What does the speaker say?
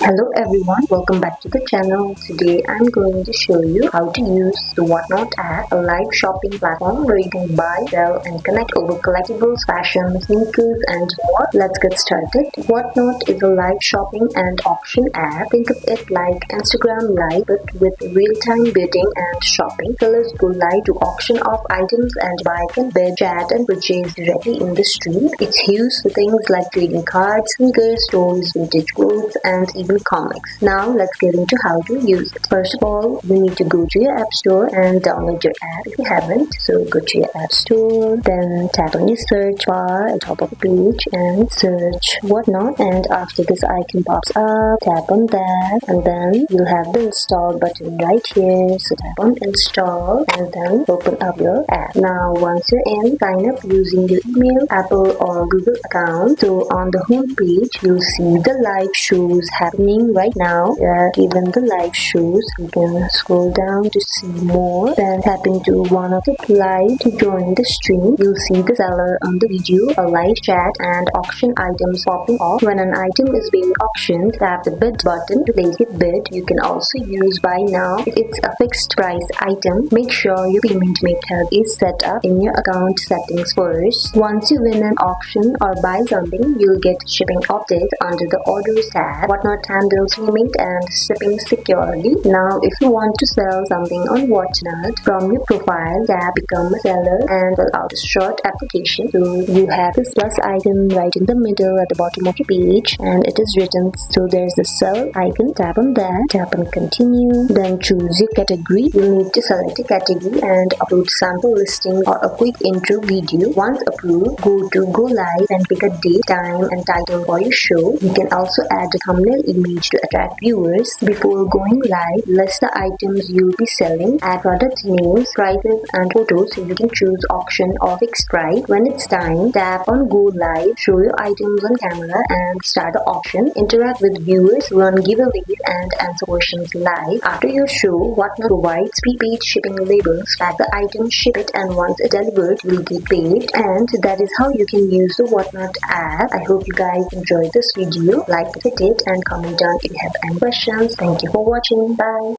Hello everyone, welcome back to the channel. Today I'm going to show you how to use the Whatnot app, a live shopping platform where you can buy, sell and connect over collectibles, fashion, sneakers and more. Let's get started. Whatnot is a live shopping and auction app. Think of it like Instagram Live but with real-time bidding and shopping. Sellers go live to auction off items and buy can bid, chat and purchase directly in the street. It's used for things like trading cards, sneakers, toys, vintage clothes and even comics. Now let's get into how to use it. First of all, you need to go to your app store and download your app if you haven't. So go to your app store, then tap on your search bar at the top of the page and search Whatnot, and after this icon pops up, tap on that and then you'll have the install button right here. So tap on install and then open up your app. Now once you're in, sign up using your email, Apple or Google account. So on the home page, you'll see the live shows happening right now. Even the live shows, you can scroll down to see more, then tap into one of the live to join the stream. You'll see the seller on the video, a live chat and auction items popping off. When an item is being auctioned, tap the bid button to place your bid. You can also use buy now if it's a fixed price item. Make sure your payment method is set up in your account settings first. Once you win an auction or buy something, you'll get shipping updates under the orders tab. Whatnot handles payment and shipping securely. Now if you want to sell something on Whatnot, from your profile, tap become a seller and fill out a short application. So you have this plus icon right in the middle at the bottom of the page and it is written, so there's the sell icon. Tap on that, tap on continue, then choose your category. You need to select a category and upload sample listing or a quick intro video. Once approved, go to go live and pick a date, time and title for your show. You can also add a thumbnail image to attract viewers. Before going live, list the items you'll be selling, add product names, prices and photos so you can choose auction or fixed price. When it's time, tap on go live, show your items on camera and start the auction. Interact with viewers, run giveaways and answer questions live. After your show, Whatnot provides prepaid shipping labels. Tag the item, ship it and once it's delivered, you'll get paid. And that is how you can use the Whatnot app. I hope you guys enjoyed this video. Like if you did and comment down if you have any questions. Thank you for watching. Bye.